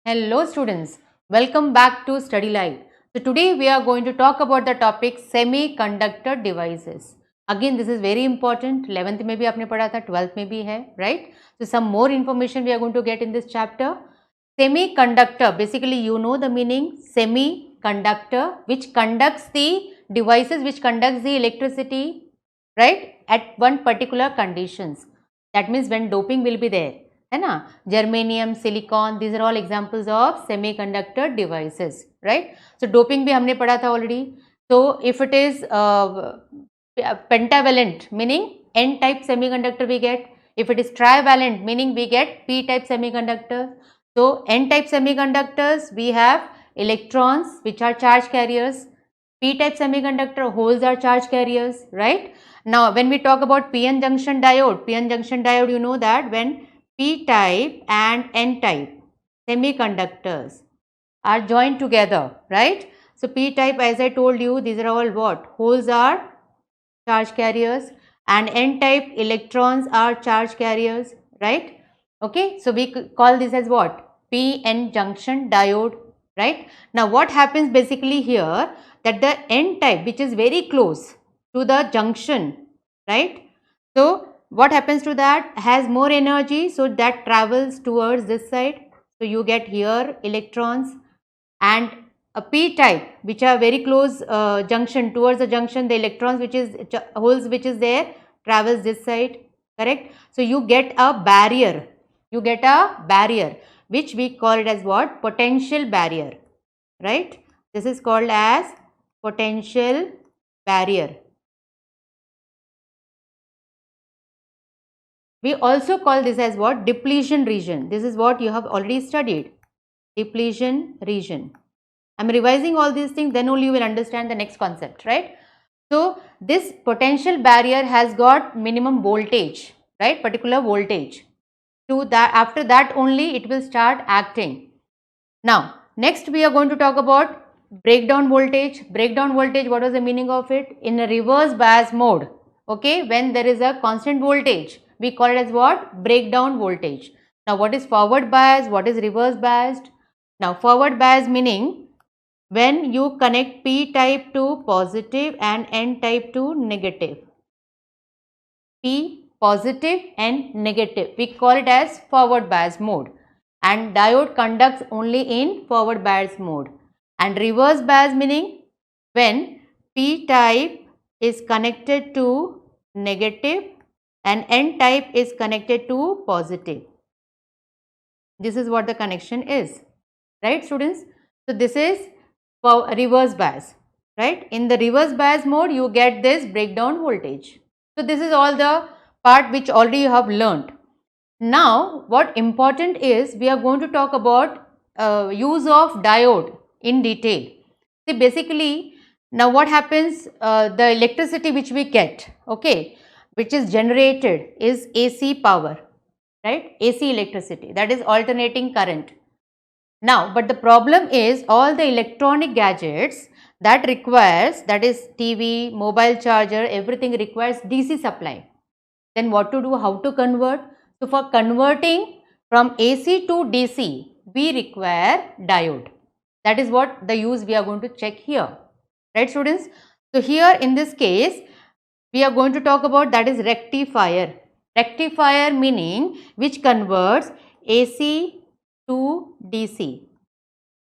Hello students, welcome back to Study Live. So today we are going to talk about the topic semiconductor devices. Again this is very important, 11th में भी आपने पढ़ा था, 12th में भी है, right? So some more information we are going to get in this chapter. Semiconductor, basically you know the meaning, semiconductor which conducts the devices, which conducts the electricity, right, at one particular conditions. That means when doping will be there. है ना, germanium, silicon, these are all examples of semiconductor devices, right? So doping भी हमने पढ़ा था already. So if it is pentavalent, meaning N type semiconductor we get. If it is trivalent, meaning we get P type semiconductor. So N type semiconductors we have electrons which are charge carriers. P type semiconductor holes are charge carriers, right? Now when we talk about PN junction diode, you know that when P type and N type semiconductors are joined together, right? So P type, as I told you, these are all what? Holes are charge carriers, and N type electrons are charge carriers, right? Okay, so we call this as what? PN junction diode, right? Now what happens basically here, that the N type, which is very close to the junction, right? So what happens to that, has more energy, so that travels towards this side. So you get here electrons, and a P type which are very close junction, towards the junction, the electrons which is holes which is there travels this side, correct? So you get a barrier, which we call it as what? Potential barrier, right? This is called as potential barrier. We also call this as what? Depletion region. This is what you have already studied. Depletion region. I am revising all these things, then only you will understand the next concept, right? So this potential barrier has got minimum voltage, right? Particular voltage. To that, after that only it will start acting. Now next we are going to talk about breakdown voltage. Breakdown voltage, what was the meaning of it? In a reverse bias mode, okay, when there is a constant voltage, we call it as what? Breakdown voltage. Now what is forward bias, what is reverse biased? Now forward bias meaning when you connect P type to positive and N type to negative. P positive and negative, we call it as forward bias mode, and diode conducts only in forward bias mode. And reverse bias meaning when P type is connected to negative and N type is connected to positive. This is what the connection is, right students? So this is for reverse bias, right? In the reverse bias mode you get this breakdown voltage. So this is all the part which already you have learnt. Now what important is, we are going to talk about use of diode in detail. See basically now what happens, the electricity which we get, okay, which is generated is AC power, right? AC electricity, that is alternating current. Now but the problem is all the electronic gadgets that requires, that is TV, mobile charger, everything requires DC supply. Then what to do, how to convert? So for converting from AC to DC, we require diode. That is what the use we are going to check here, right students? So here in this case, we are going to talk about, that is rectifier. Rectifier meaning which converts AC to DC,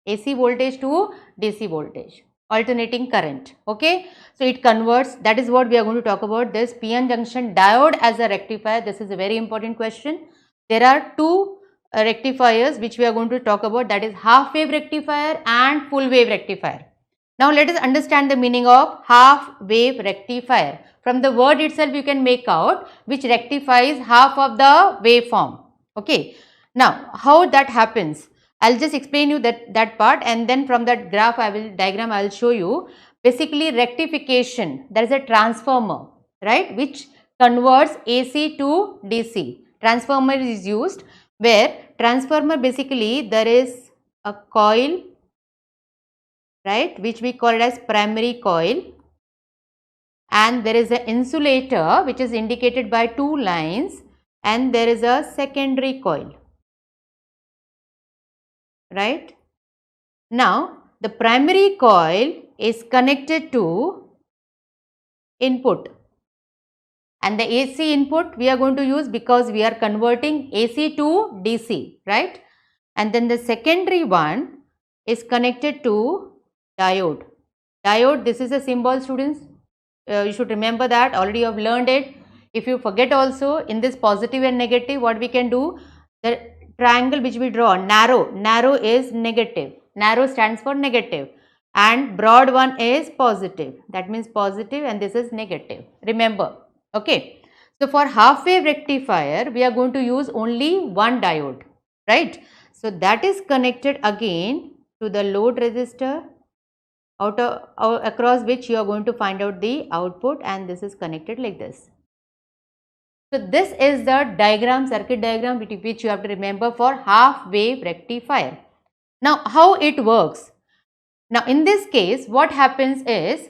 AC voltage to DC voltage, alternating current, okay? So it converts, that is what we are going to talk about, this PN junction diode as a rectifier. This is a very important question. There are two rectifiers which we are going to talk about, that is half wave rectifier and full wave rectifier. Now let us understand the meaning of half wave rectifier. From the word itself you can make out which rectifies half of the waveform, okay? Now how that happens, I'll just explain you that part, and then from that diagram I will show you. Basically rectification, there is a transformer, right, which converts AC to DC. Transformer is used where transformer basically there is a coil, right, which we call it as primary coil, and there is an insulator which is indicated by two lines, and there is a secondary coil, right? Now, the primary coil is connected to input, and the AC input we are going to use because we are converting AC to DC, right? And then the secondary one is connected to diode. Diode, this is a symbol, students. You should remember that, already you have learned it. If you forget also, in this positive and negative, what we can do, the triangle which we draw, narrow is negative, narrow stands for negative, and broad one is positive, that means positive, and this is negative, remember. Okay, so for half wave rectifier we are going to use only one diode, right? So that is connected again to the load resistor, across which you are going to find out the output, and this is connected like this. So this is the diagram, circuit diagram, which you have to remember for half wave rectifier. Now how it works? Now in this case what happens is,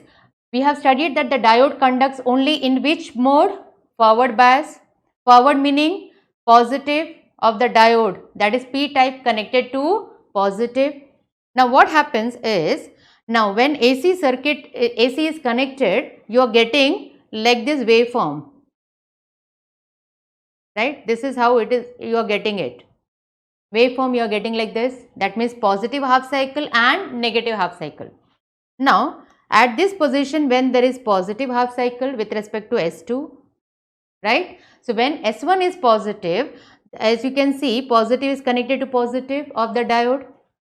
we have studied that the diode conducts only in which mode? Forward bias. Forward meaning positive of the diode, that is P type connected to positive. Now what happens is, now when AC is connected, you are getting like this waveform, right? This is how it is, you are getting it. Waveform you are getting like this, that means positive half cycle and negative half cycle. Now at this position, when there is positive half cycle with respect to S2, right? So when S1 is positive, as you can see, positive is connected to positive of the diode,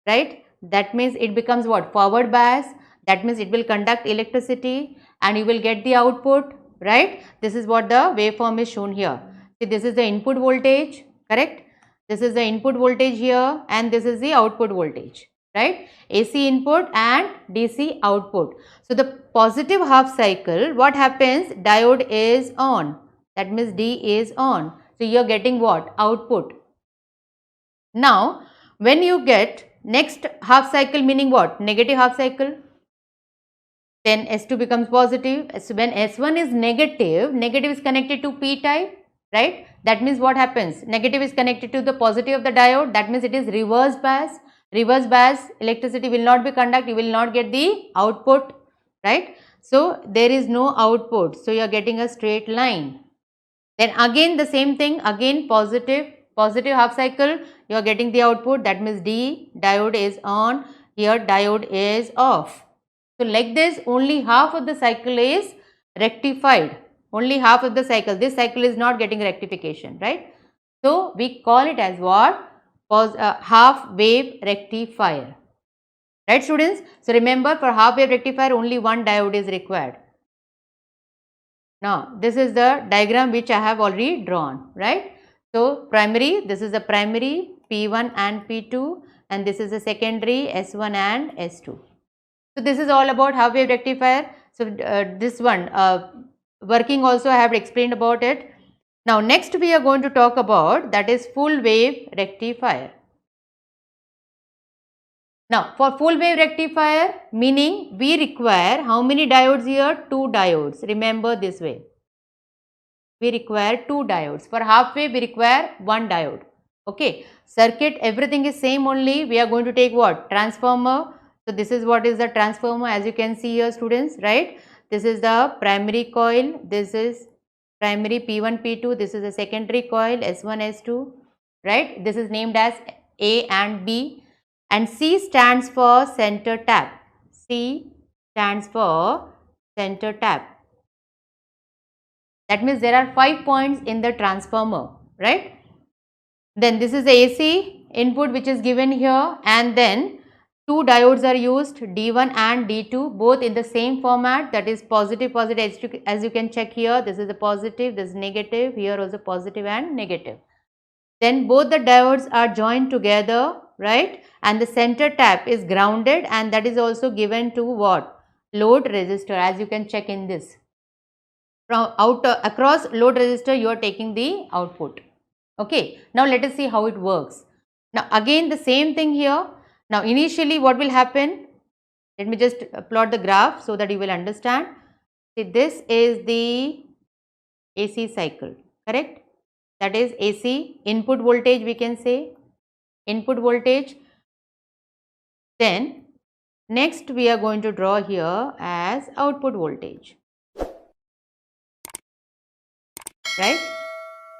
right? That means it becomes what? Forward bias. That means it will conduct electricity and you will get the output, right? This is what the waveform is shown here. See, this is the input voltage, correct? This is the input voltage here, and this is the output voltage, right? AC input and DC output. So the positive half cycle, what happens? Diode is on. That means D is on. So you are getting what? Output. Now when you get next half cycle, meaning what? Negative half cycle, then S2 becomes positive. So when S1 is negative, negative is connected to P type, right? That means what happens? Negative is connected to the positive of the diode, that means it is reverse bias. Reverse bias, electricity will not be conducted, you will not get the output, right? So there is no output, so you are getting a straight line. Then again the same thing, again positive half cycle, you are getting the output, that means D, diode is on, here diode is off. So like this, only half of the cycle is rectified, only half of the cycle, this cycle is not getting rectification, right? So we call it as what? Half wave rectifier, right students? So remember, for half wave rectifier only one diode is required. Now this is the diagram which I have already drawn, right? So primary, this is the primary P1 and P2, and this is the secondary S1 and S2. So this is all about half wave rectifier. So this one working also I have explained about it. Now next we are going to talk about, that is full wave rectifier. Now for full wave rectifier, meaning we require how many diodes here? 2 diodes. Remember this way. We require 2 diodes. For half wave we require 1 diode. Okay. Circuit, everything is same, only we are going to take what? Transformer. So this is what is the transformer, as you can see here students, right? This is the primary coil, this is primary P1, P2, this is the secondary coil S1, S2, right? This is named as A and B, and C stands for center tap. C stands for center tap. That means there are 5 points in the transformer, right? Then this is the AC input which is given here, and then 2 diodes are used, D1 and D2, both in the same format, that is positive, as you can check here, this is a positive, this is negative, here also positive and negative. Then both the diodes are joined together, right? And the center tap is grounded, and that is also given to what? Load resistor, as you can check in this. From across load resistor you are taking the output. Okay, now let us see how it works. Now again the same thing here. Now initially what will happen? Let me just plot the graph so that you will understand. See, this is the AC cycle, correct? That is AC input voltage, we can say input voltage. Then next we are going to draw here as output voltage, right?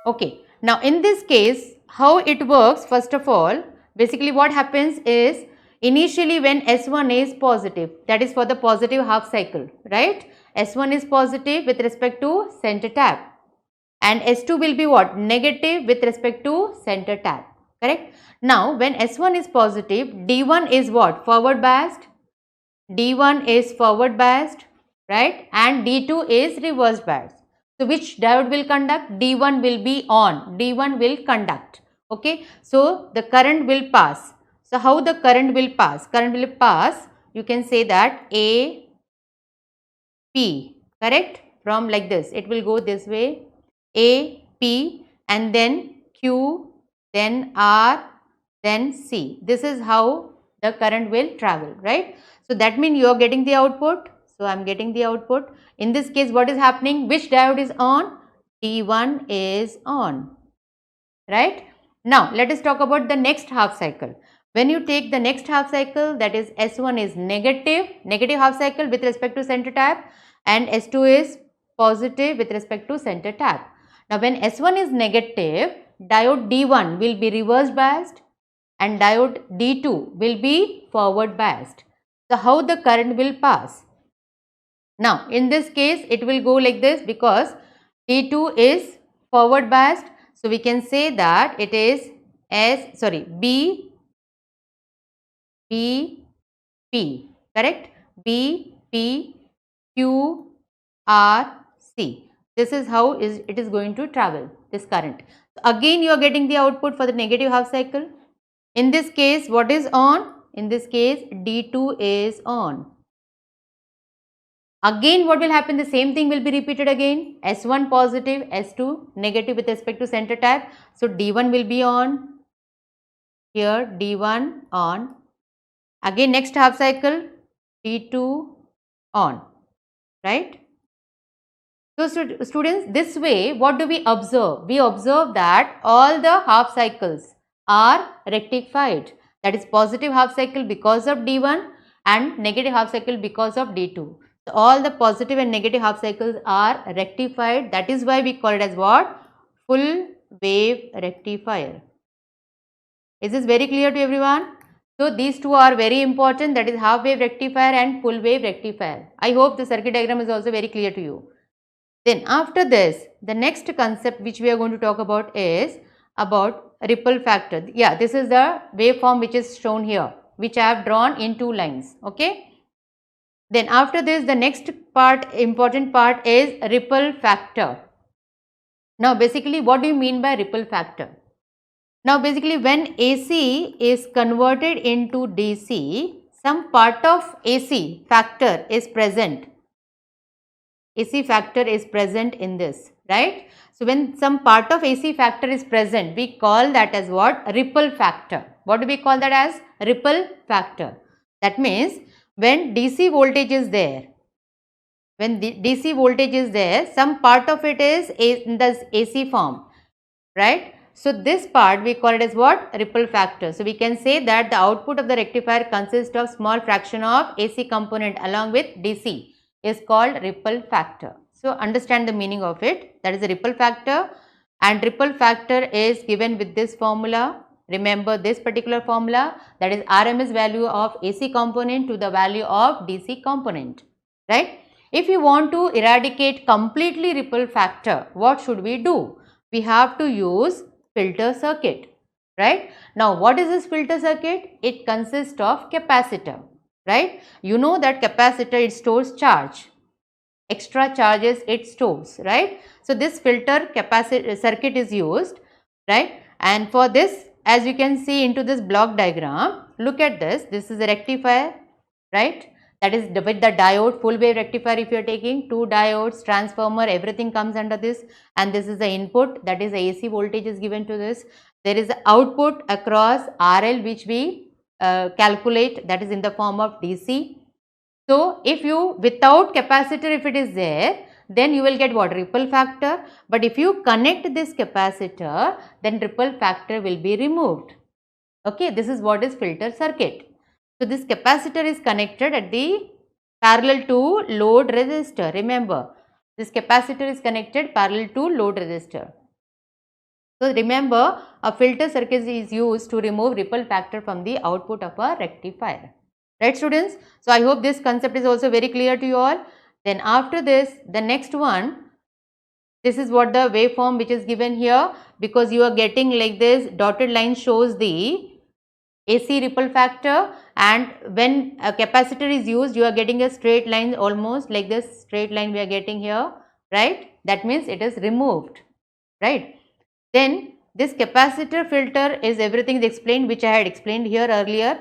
Okay, now in this case how it works, first of all, basically what happens is initially when S1 is positive, that is for the positive half cycle, right? S1 is positive with respect to center tap and S2 will be what? Negative with respect to center tap, correct? Now when S1 is positive, D1 is what? Forward biased. D1 is forward biased, right? And D2 is reverse biased. So which diode will conduct? D1 will be on. D1 will conduct. Okay. So the current will pass. So how the current will pass? Current will pass, you can say that A, P, correct? From like this, it will go this way, A, P, and then Q, then R, then C. This is how the current will travel, right? So that means you are getting the output. So I am getting the output. In this case, what is happening? Which diode is on? D1 is on, right? Now let us talk about the next half cycle. When you take the next half cycle, that is S1 is negative half cycle with respect to center tap, and S2 is positive with respect to center tap. Now when S1 is negative, diode D1 will be reverse biased and diode D2 will be forward biased. So how the current will pass? Now in this case it will go like this because D2 is forward biased. So we can say that it is B, P, correct? B, P, Q, R, C. This is how it is going to travel, this current. Again you are getting the output for the negative half cycle. In this case what is on? In this case D2 is on. Again what will happen? The same thing will be repeated again. S1 positive, S2 negative with respect to center tap. So D1 will be on. Here D1 on. Again next half cycle D2 on, right? So students, this way what do we observe? We observe that all the half cycles are rectified. That is positive half cycle because of D1 and negative half cycle because of D2. So all the positive and negative half cycles are rectified. That is why we call it as what? Full wave rectifier. Is this very clear to everyone? So these two are very important, that is half wave rectifier and full wave rectifier. I hope the circuit diagram is also very clear to you. Then after this, the next concept which we are going to talk about is about ripple factor. Yeah, this is the waveform which is shown here, which I have drawn in two lines. Okay. Then after this, the next part, important part is ripple factor. Now basically what do you mean by ripple factor? Now basically when AC is converted into DC, some part of AC factor is present. AC factor is present in this, right? So when some part of AC factor is present, we call that as what? Ripple factor. What do we call that as? Ripple factor. That means when DC voltage is there, when the DC voltage is there, some part of it is in the AC form, right? So this part we call it as what? Ripple factor. So we can say that the output of the rectifier consists of small fraction of AC component along with DC is called ripple factor. So understand the meaning of it. That is the ripple factor, and ripple factor is given with this formula. Remember this particular formula, that is RMS value of AC component to the value of DC component, right? If you want to eradicate completely ripple factor, what should we do? We have to use filter circuit, right? Now what is this filter circuit? It consists of capacitor, right? You know that capacitor, it stores charge, extra charges it stores, right? So this filter capacitor circuit is used, right? And for this, as you can see into this block diagram, look at this. This is a rectifier, right? That is with the diode, full wave rectifier. If you are taking two diodes, transformer, everything comes under this, and this is the input, that is the AC voltage is given to this. There is the output across RL which we calculate, that is in the form of DC. So if you, without capacitor if it is there, then you will get what? Ripple factor. But if you connect this capacitor, then ripple factor will be removed. Okay, this is what is filter circuit. So this capacitor is connected at the parallel to load resistor. Remember, this capacitor is connected parallel to load resistor. So remember, a filter circuit is used to remove ripple factor from the output of a rectifier. Right, students? So I hope this concept is also very clear to you all. Then after this, the next one, this is what the waveform which is given here, because you are getting like this dotted line shows the AC ripple factor, and when a capacitor is used, you are getting a straight line, almost like this straight line we are getting here, right? That means it is removed, right? Then this capacitor filter is everything is explained, which I had explained here earlier.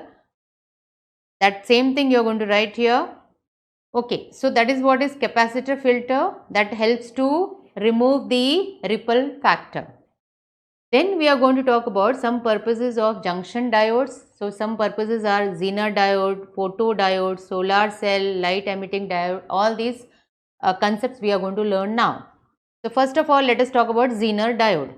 That same thing you are going to write here. Okay, so that is what is capacitor filter, that helps to remove the ripple factor. Then we are going to talk about some purposes of junction diodes. So some purposes are Zener diode, photodiode, solar cell, light emitting diode. All these concepts we are going to learn now. So first of all, let us talk about Zener diode.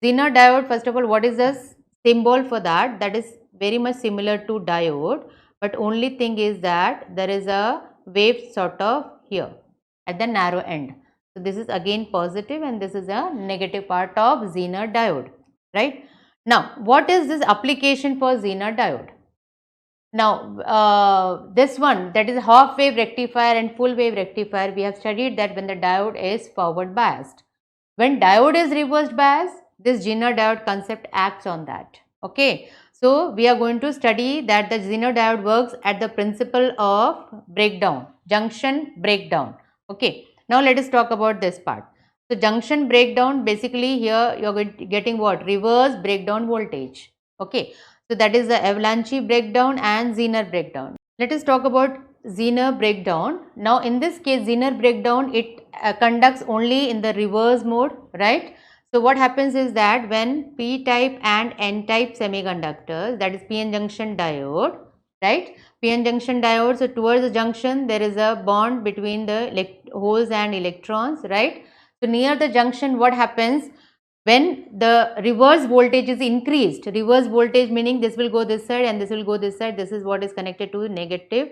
Zener diode, first of all, what is the symbol for that? That is very much similar to diode, but only thing is that there is a wave sort of here at the narrow end. So this is again positive and this is a negative part of Zener diode, right? Now, what is this application for Zener diode? Now, this one, that is half wave rectifier and full wave rectifier, we have studied that when the diode is forward biased. When diode is reverse biased, this Zener diode concept acts on that. Okay. So, we are going to study that the Zener diode works at the principle of breakdown, junction breakdown. Okay. Now, let us talk about this part. So, junction breakdown, basically here you are getting what? Reverse breakdown voltage. Okay. So, that is the avalanche breakdown and Zener breakdown. Let us talk about Zener breakdown. Now, in this case, Zener breakdown, it conducts only in the reverse mode, right? So, what happens is that when P-type and N-type semiconductors, that is PN junction diode, right? PN junction diode, so towards the junction, there is a bond between the holes and electrons, right? So, near the junction, what happens? When the reverse voltage is increased, reverse voltage meaning this will go this side and this will go this side, this is what is connected to negative,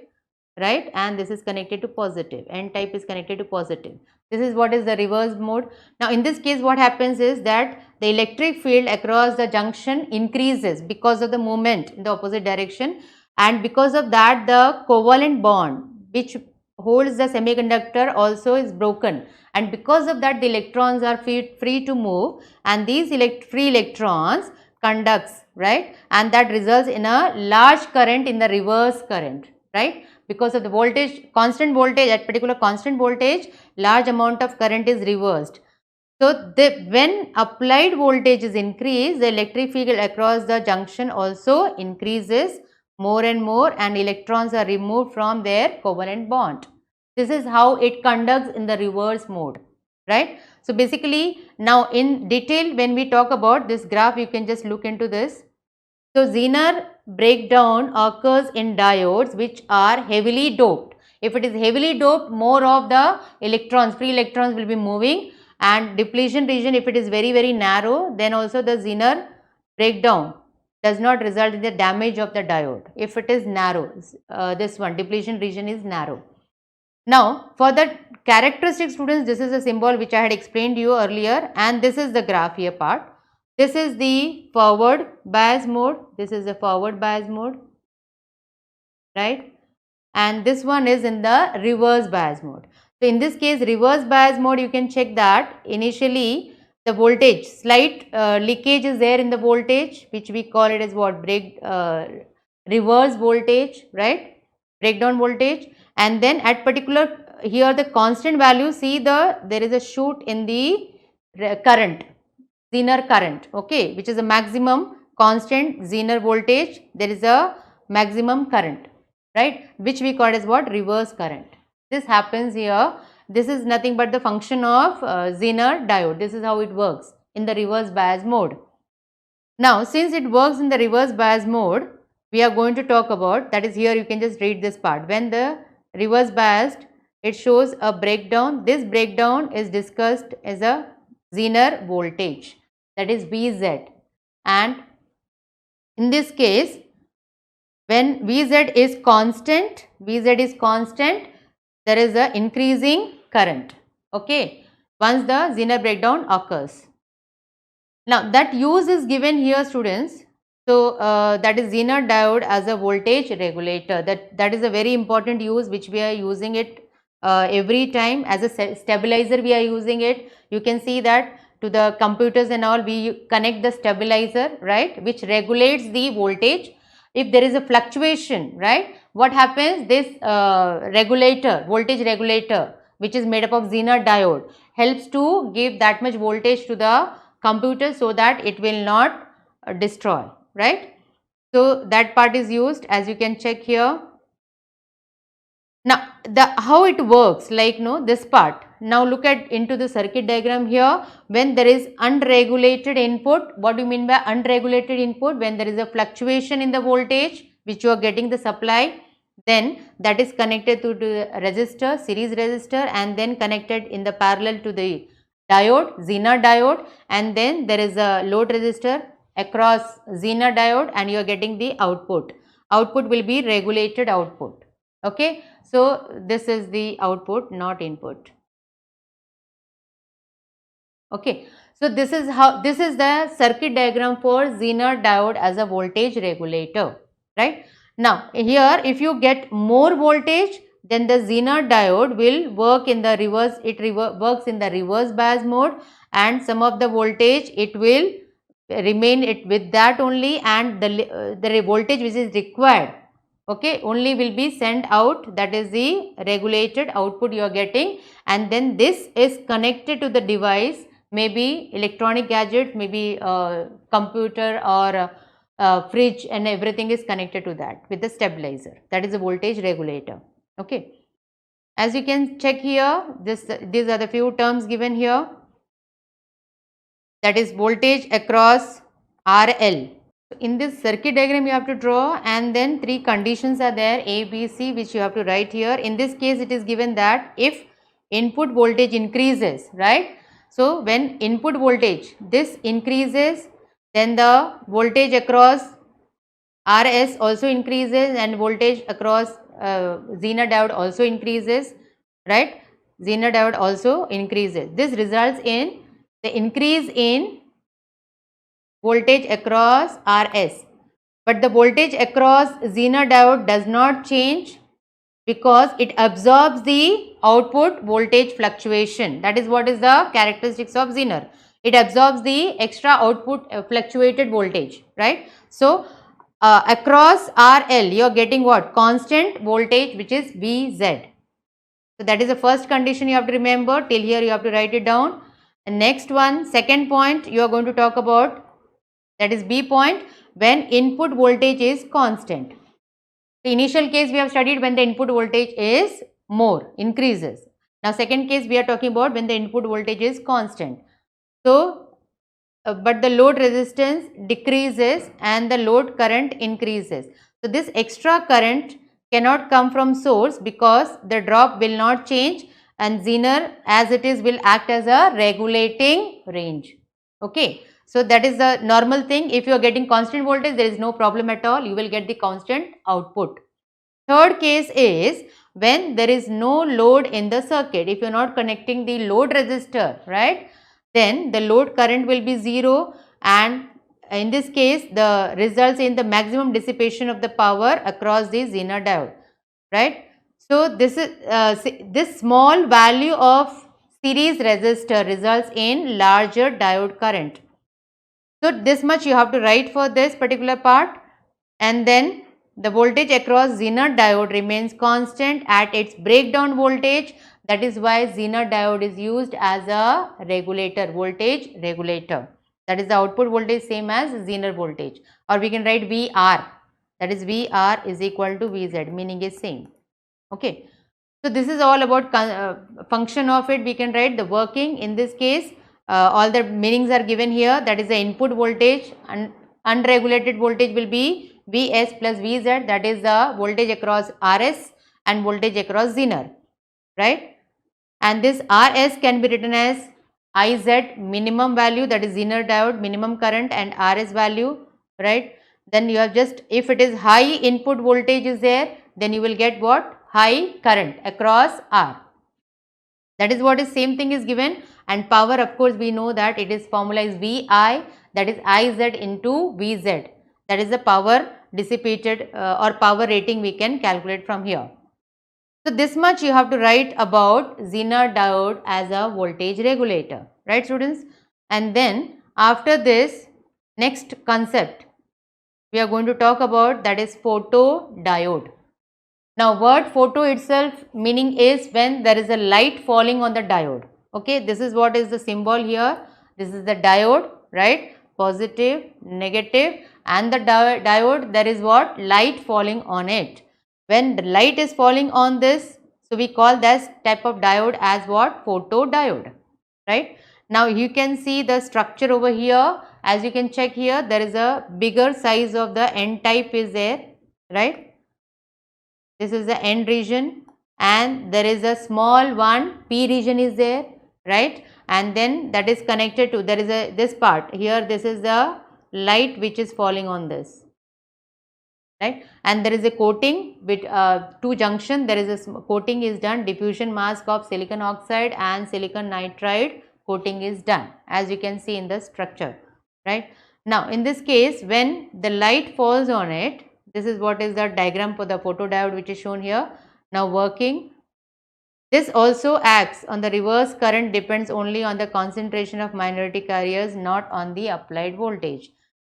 right? And this is connected to positive, N type is connected to positive. This is what is the reverse mode. Now, in this case, what happens is that the electric field across the junction increases because of the movement in the opposite direction, and because of that, the covalent bond which holds the semiconductor also is broken, and because of that the electrons are free to move, and these free electrons conducts, right, and that results in a large current in the reverse current, right, because of the voltage, constant voltage, at particular constant voltage, large amount of current is reversed. So, when applied voltage is increased, the electric field across the junction also increases more and more, and electrons are removed from their covalent bond. This is how it conducts in the reverse mode, right. So, basically now in detail when we talk about this graph, you can just look into this. So, Zener breakdown occurs in diodes which are heavily doped. If it is heavily doped, more of the electrons, free electrons will be moving, and depletion region, if it is very narrow, then also the Zener breakdown does not result in the damage of the diode. If it is narrow, this one depletion region is narrow. Now, for the characteristic, students, this is a symbol which I had explained to you earlier, and this is the graph here part. This is the forward bias mode, this is the forward bias mode, right, and this one is in the reverse bias mode. So, in this case, reverse bias mode, you can check that initially the voltage, slight leakage is there in the voltage, which we call it as what, reverse voltage, right, breakdown voltage, and then at particular here the constant value, see there is a shoot in the current, Zener current, okay, which is a maximum constant Zener voltage, there is a maximum current, right, which we call as what, reverse current. This happens here, this is nothing but the function of Zener diode, this is how it works in the reverse bias mode. Now, since it works in the reverse bias mode, we are going to talk about, that is here you can just read this part, when the reverse biased, it shows a breakdown, this breakdown is discussed as a Zener voltage, that is Vz, and in this case, When Vz is constant, there is a increasing current, okay, once the Zener breakdown occurs. Now that use is given here, students. So that is Zener diode as a voltage regulator. That is a very important use which we are using it every time. As a stabilizer we are using it. You can see that to the computers and all, we connect the stabilizer, right, which regulates the voltage. If there is a fluctuation, right, what happens, this voltage regulator, which is made up of Zener diode, helps to give that much voltage to the computer so that it will not destroy, right. So that part is used, as you can check here. Now how it works, like this part. Now look at into the circuit diagram here. When there is unregulated input, what do you mean by unregulated input? When there is a fluctuation in the voltage which you are getting the supply, then that is connected to the resistor, series resistor, and then connected in the parallel to the diode, Zener diode, and then there is a load resistor across Zener diode, and you are getting the output. Output will be regulated output, okay. So this is the output, not input, okay. So this is the circuit diagram for Zener diode as a voltage regulator, right. Now here, if you get more voltage, then the Zener diode will work in the reverse, works in the reverse bias mode, and some of the voltage it will remain with that only, and the voltage which is required, okay, only will be sent out. That is the regulated output you are getting, and then this is connected to the device, maybe electronic gadget, maybe computer or fridge, and everything is connected to that with the stabilizer. That is a voltage regulator, okay. As you can check here, these are the few terms given here. That is voltage across RL. In this circuit diagram you have to draw, and then three conditions are there, A, B, C, which you have to write here. In this case it is given that if input voltage increases, right. So when input voltage this increases, then the voltage across RS also increases, and voltage across Zener diode also increases, right. Zener diode also increases. This results in the increase in voltage across RS, but the voltage across Zener diode does not change because it absorbs the output voltage fluctuation. That is what is the characteristics of Zener. It absorbs the extra output fluctuated voltage, right. So across RL you are getting what? Constant voltage, which is Vz. So that is the first condition you have to remember. Till here you have to write it down. And next one, second point you are going to talk about, that is B point, when input voltage is constant. The initial case we have studied when the input voltage is more, increases. Now second case we are talking about when the input voltage is constant. So but the load resistance decreases and the load current increases. So this extra current cannot come from source because the drop will not change, and Zener as it is will act as a regulating range, okay. So that is the normal thing. If you are getting constant voltage, there is no problem at all, you will get the constant output. Third case is when there is no load in the circuit. If you are not connecting the load resistor, right, then the load current will be 0, and in this case the results in the maximum dissipation of the power across the Zener diode, right. So this is this small value of series resistor results in larger diode current. So this much you have to write for this particular part, and then the voltage across Zener diode remains constant at its breakdown voltage. That is why Zener diode is used as a regulator, voltage regulator. That is the output voltage same as Zener voltage, or we can write VR. That is VR is equal to Vz, meaning is same, okay. So this is all about function of it. We can write the working. In this case all the meanings are given here. That is the input voltage, and unregulated voltage will be Vs plus Vz, that is the voltage across Rs and voltage across Zener, right. And this Rs can be written as Iz minimum value, that is Zener diode minimum current, and Rs value, right. then you have just, if it is high input voltage is there, then you will get what? High current across R. That is what is same thing is given. And power, of course, we know that it is formula is VI, that is IZ into VZ. That is the power dissipated or power rating we can calculate from here. So this much you have to write about Zener diode as a voltage regulator, right students? And then after this, next concept we are going to talk about, that is photodiode. Now word photo itself meaning is when there is a light falling on the diode. Okay, this is what is the symbol here. This is the diode, right? Positive, negative, and the diode, there is what? Light falling on it. When the light is falling on this, so we call this type of diode as what? Photodiode, right? Now you can see the structure over here. As you can check here, there is a bigger size of the N type is there, right? This is the N region, and there is a small one P region is there, right? And then that is connected to, there is a this part here, this is the light which is falling on this, right? And there is a coating with two junction, there is a coating is done, diffusion mask of silicon oxide and silicon nitride coating is done, as you can see in the structure, right? Now in this case, when the light falls on it, this is what is the diagram for the photodiode which is shown here. Now working, this also acts on the reverse current, depends only on the concentration of minority carriers, not on the applied voltage.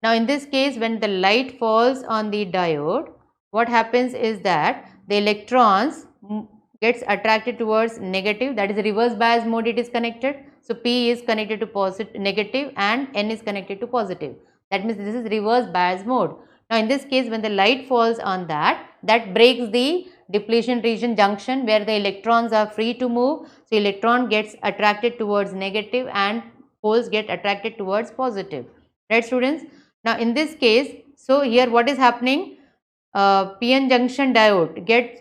Now in this case, when the light falls on the diode, what happens is that the electrons gets attracted towards negative, that is reverse bias mode it is connected. So P is connected to positive, negative, and N is connected to positive. That means this is reverse bias mode. Now in this case, when the light falls on that, that breaks the depletion region junction where the electrons are free to move. So electron gets attracted towards negative and holes get attracted towards positive, right students? Now in this case, so here what is happening? PN junction diode gets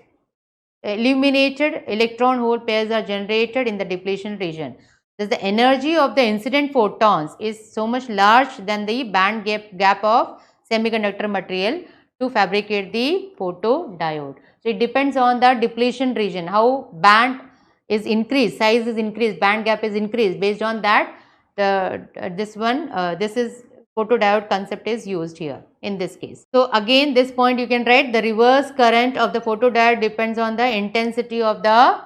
illuminated, electron hole pairs are generated in the depletion region. Thus the energy of the incident photons is so much large than the band gap of semiconductor material to fabricate the photodiode. So it depends on the depletion region, how band is increased, size is increased, band gap is increased. Based on that, this is photodiode concept is used here in this case. So again, this point you can write, the reverse current of the photodiode depends on the intensity of the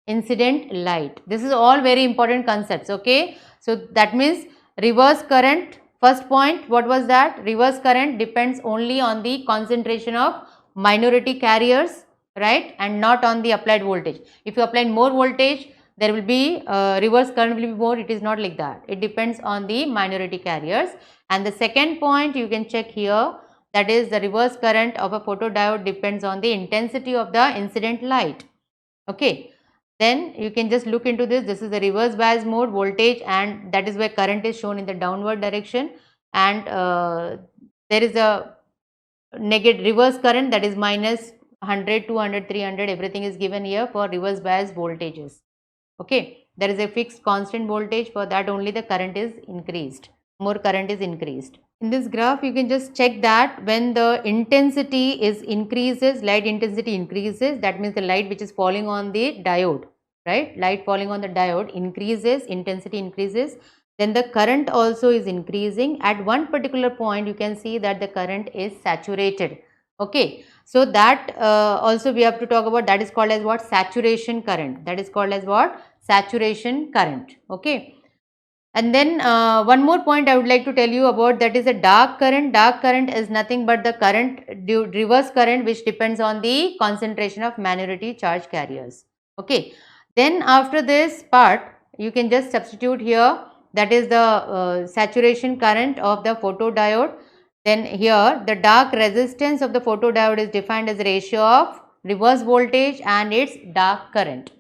incident light. This is all very important concepts. Okay, so that means reverse current, first point, what was that? Reverse current depends only on the concentration of minority carriers, right, and not on the applied voltage. If you apply more voltage, there will be reverse current will be more. It is not like that. It depends on the minority carriers. And the second point you can check here, that is the reverse current of a photodiode depends on the intensity of the incident light. Okay, then you can just look into this. This is the reverse bias mode voltage, and that is where current is shown in the downward direction, and there is a negative reverse current, that is minus 100, 200, 300, everything is given here for reverse bias voltages. Okay, there is a fixed constant voltage, for that only the current is increased, more current is increased. In this graph you can just check that when the intensity is increases, light intensity increases, that means the light which is falling on the diode, right, light falling on the diode increases, intensity increases, then the current also is increasing. At one particular point you can see that the current is saturated. Okay, so that also we have to talk about, that is called as what? Saturation current. That is called as what? Saturation current. Okay, and then one more point I would like to tell you about, that is a dark current. Dark current is nothing but the current, reverse current, which depends on the concentration of minority charge carriers. Okay, then after this part you can just substitute here, that is the saturation current of the photodiode. Then here the dark resistance of the photodiode is defined as the ratio of reverse voltage and its dark current.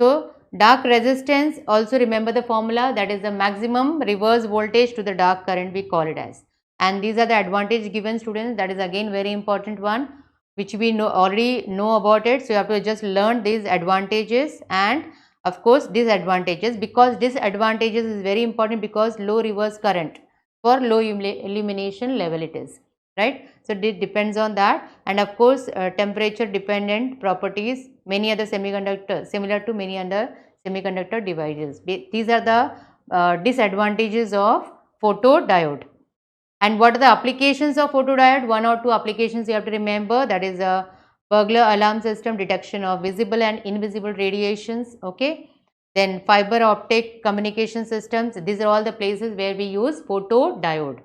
So dark resistance, also remember the formula, that is the maximum reverse voltage to the dark current we call it as. And these are the advantage given students, that is again very important one which we already know about it. So you have to just learn these advantages and of course disadvantages, because disadvantages is very important because low reverse current, for low illumination level it is. right? So it depends on that, and of course temperature dependent properties, many other semiconductors, similar to many other semiconductor devices. These are the disadvantages of photodiode. And what are the applications of photodiode? One or two applications you have to remember, that is a burglar alarm system, detection of visible and invisible radiations, okay. Then fiber optic communication systems, these are all the places where we use photodiode,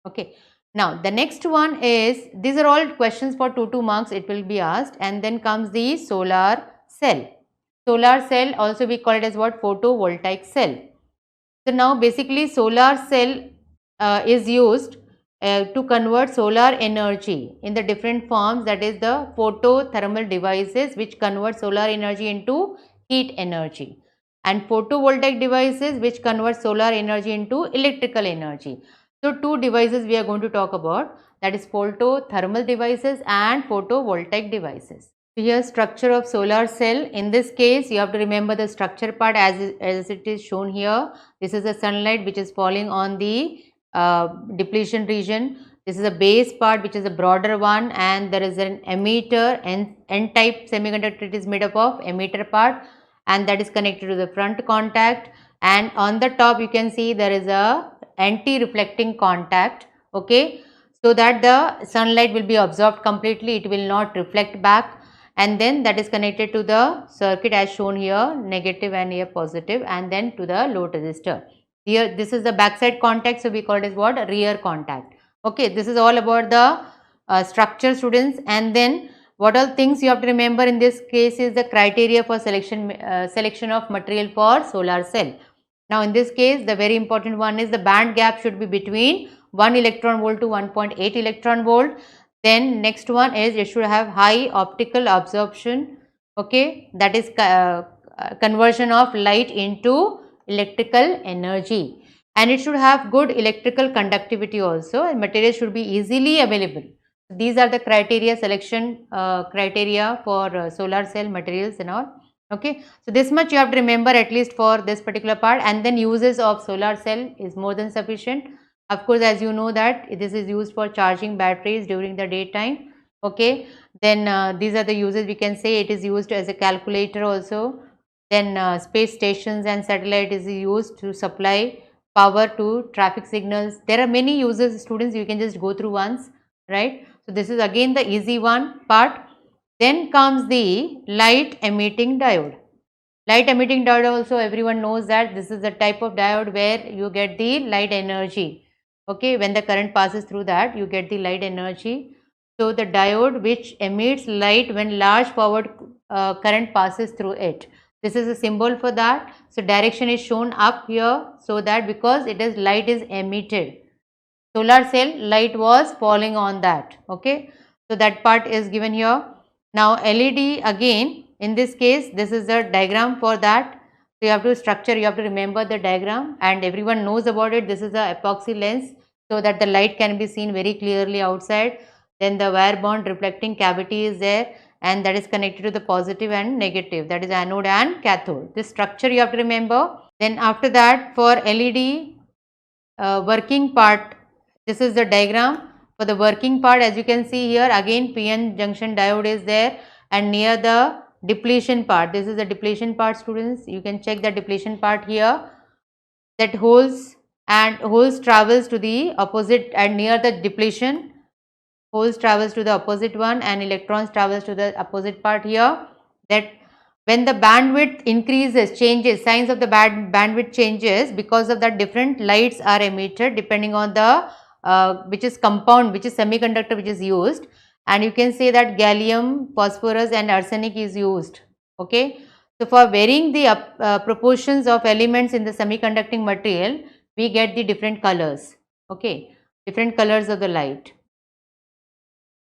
okay. Now the next one is, these are all questions for 2 marks it will be asked, and then comes the solar cell. Solar cell also we call it as what? Photovoltaic cell. So now basically solar cell is used to convert solar energy in the different forms, that is the photothermal devices which convert solar energy into heat energy, and photovoltaic devices which convert solar energy into electrical energy. So two devices we are going to talk about, that is photothermal devices and photovoltaic devices. So here structure of solar cell, in this case you have to remember the structure part as it is shown here. This is the sunlight which is falling on the depletion region. This is a base part which is a broader one, and there is an emitter, N-type semiconductor, it is made up of emitter part, and that is connected to the front contact, and on the top you can see there is a anti-reflecting contact, okay, so that the sunlight will be absorbed completely, it will not reflect back, and then that is connected to the circuit as shown here, negative and here positive, and then to the load resistor. Here this is the backside contact, so we call it as what? Rear contact. Okay, this is all about the structure, students. And then what all things you have to remember in this case is the criteria for selection of material for solar cell. Now in this case the very important one is the band gap should be between 1 electron volt to 1.8 electron volt. Then next one is it should have high optical absorption, okay, that is conversion of light into electrical energy, and it should have good electrical conductivity also, and material should be easily available. These are the criteria, selection criteria for solar cell materials and all, okay. So this much you have to remember at least for this particular part, and then uses of solar cell is more than sufficient. Of course, as you know that this is used for charging batteries during the daytime, okay. Then these are the uses, we can say it is used as a calculator also. Then space stations and satellite is used to supply power to traffic signals. There are many uses, students, you can just go through once, right. So this is again the easy one part. Then comes the light emitting diode. Light emitting diode also everyone knows that this is the type of diode where you get the light energy, okay, when the current passes through that you get the light energy. So the diode which emits light when large forward current passes through it, this is a symbol for that. So direction is shown up here, so that because it is light is emitted, solar cell light was falling on that, okay. So that part is given here. Now LED again, in this case this is the diagram for that. So you have to structure, you have to remember the diagram, and everyone knows about it. This is a epoxy lens so that the light can be seen very clearly outside. Then the wire bond reflecting cavity is there, and that is connected to the positive and negative, that is anode and cathode. This structure you have to remember. Then after that, for LED working part, this is the diagram for the working part. As you can see here, again PN junction diode is there, and near the depletion part, this is the depletion part, students, you can check the depletion part here, that holes travels to the opposite, and near the depletion holes travels to the opposite one and electrons travels to the opposite part here. That when the bandwidth increases, changes, signs of the bandwidth changes, because of that different lights are emitted depending on the which is compound, which is semiconductor which is used, and you can say that gallium, phosphorus and arsenic is used, okay. So for varying the proportions of elements in the semiconducting material, we get the different colors, okay, different colors of the light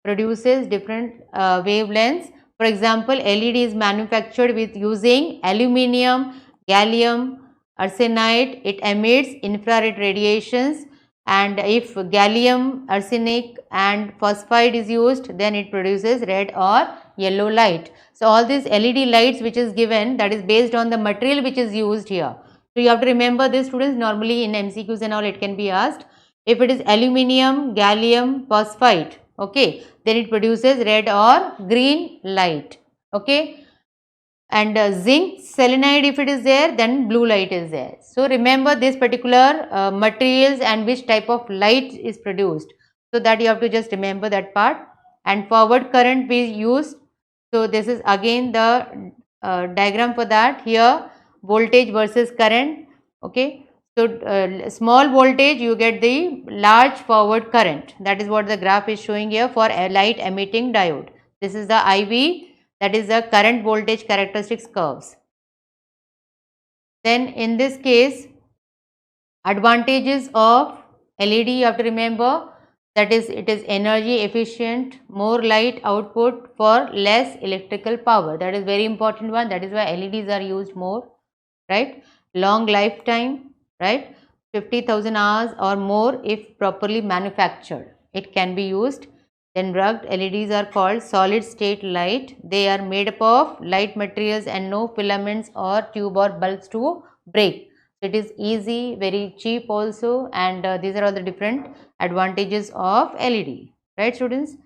produces different wavelengths. For example, LED is manufactured with using aluminium, gallium, arsenide. It emits infrared radiations, and if gallium, arsenic and phosphide is used, then it produces red or yellow light. So all these LED lights which is given, that is based on the material which is used here. So you have to remember this, students. Normally in MCQs and all it can be asked. If it is aluminium, gallium phosphide, okay, then it produces red or green light, okay. And zinc selenide, if it is there, then blue light is there. So remember this particular materials and which type of light is produced. So that you have to just remember that part. And forward current we use. So this is again the diagram for that. Here voltage versus current, okay. So small voltage you get the large forward current. That is what the graph is showing here for a light emitting diode. This is the IV, that is the current voltage characteristics curves. Then in this case, advantages of LED you have to remember, that is it is energy efficient, more light output for less electrical power. That is very important one. That is why LEDs are used more, right? Long lifetime, right? 50,000 hours or more if properly manufactured. It can be used. Then rugged LEDs are called solid state light. They are made up of light materials and no filaments or tube or bulbs to break. It is easy, very cheap also, and these are all the different advantages of LED, right students?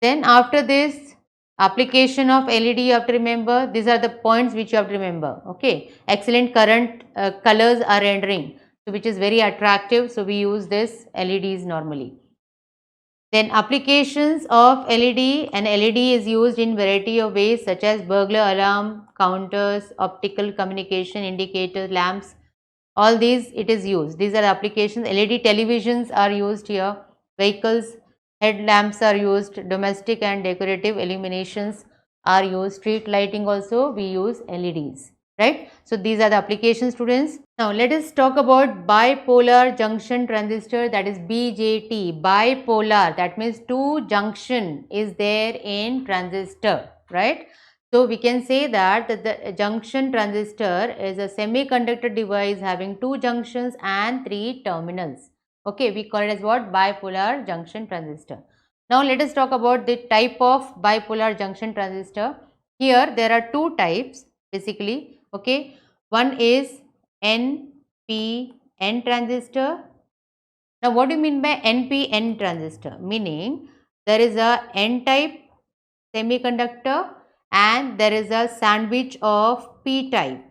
Then after this application of LED, you have to remember these are the points which you have to remember, okay. Excellent current colors are rendering, so which is very attractive, so we use this LEDs normally. Then applications of LED, and LED is used in variety of ways such as burglar alarm, counters, optical communication indicators, lamps, all these it is used. These are the applications. LED televisions are used here, vehicles, headlamps are used, domestic and decorative illuminations are used, street lighting also we use LEDs, right. So these are the applications students. Now let us talk about bipolar junction transistor, that is BJT. Bipolar, that means two junction is there in transistor, right. So we can say that the junction transistor is a semiconductor device having two junctions and three terminals. Okay, we call it as what? Bipolar junction transistor. Now let us talk about the type of bipolar junction transistor. Here there are two types basically, okay. One is NPN transistor. Now what do you mean by NPN transistor? Meaning there is a N type semiconductor and there is a sandwich of P type,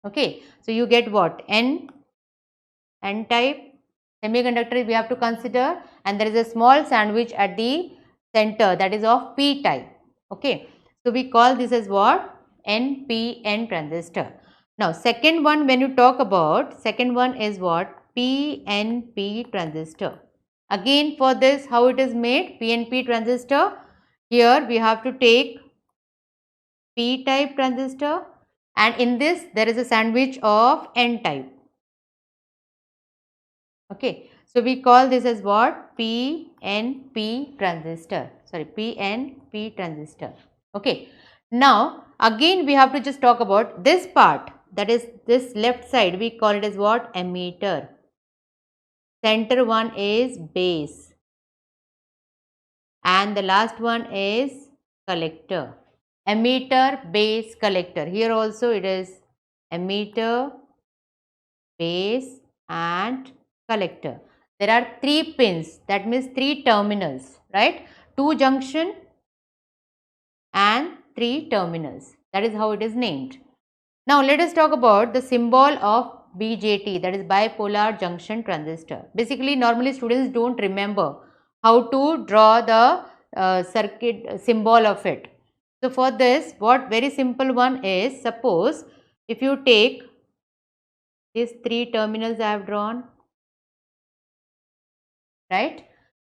okay. So you get what? N type semiconductor we have to consider, and there is a small sandwich at the center, that is of P type, okay. So we call this as what? NPN transistor. Now second one, when you talk about, second one is what? PNP transistor. Again for this, how it is made? PNP transistor, here we have to take P type transistor, and in this there is a sandwich of N type, okay. So we call this as what? PNP transistor, sorry, PNP transistor, okay. Now again we have to just talk about this part, that is this left side, we call it as what? Emitter. Center one is base and the last one is collector. Emitter, base, collector. Here also it is emitter, base and collector. There are three pins, that means three terminals, right? Two junction and three terminals. That is how it is named. Now let us talk about the symbol of BJT, that is bipolar junction transistor. Basically normally students don't remember how to draw the circuit symbol of it. So for this, what very simple one is, suppose if you take these three terminals I have drawn, right?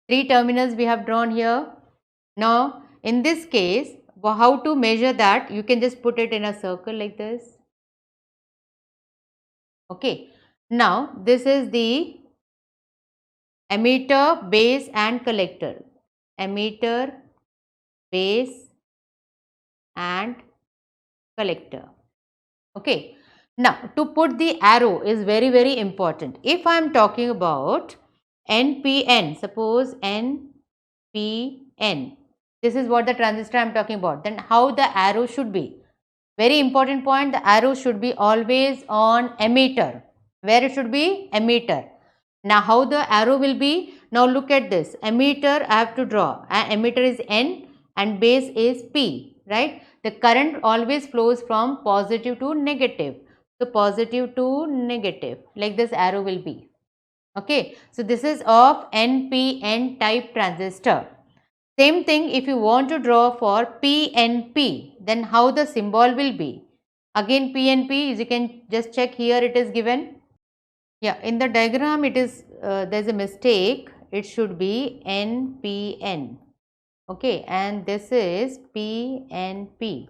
Three terminals we have drawn here. Now in this case, how to measure that? You can just put it in a circle like this. Okay. Now this is the emitter, base and collector. Emitter, base and collector, okay. Now to put the arrow is very important. If I am talking about NPN, suppose NPN, this is what the transistor I am talking about, then how the arrow should be? Very important point, the arrow should be always on emitter. where it should be emitter. Now how the arrow will be? Now look at this, emitter I have to draw, emitter is N and base is P, right? The current always flows from positive to negative. So positive to negative, like this arrow will be. Okay, so this is of NPN type transistor. Same thing if you want to draw for PNP, then how the symbol will be? Again PNP, as you can just check here, it is given. Yeah, in the diagram it is, there is a mistake, it should be NPN. Okay, and this is PNP.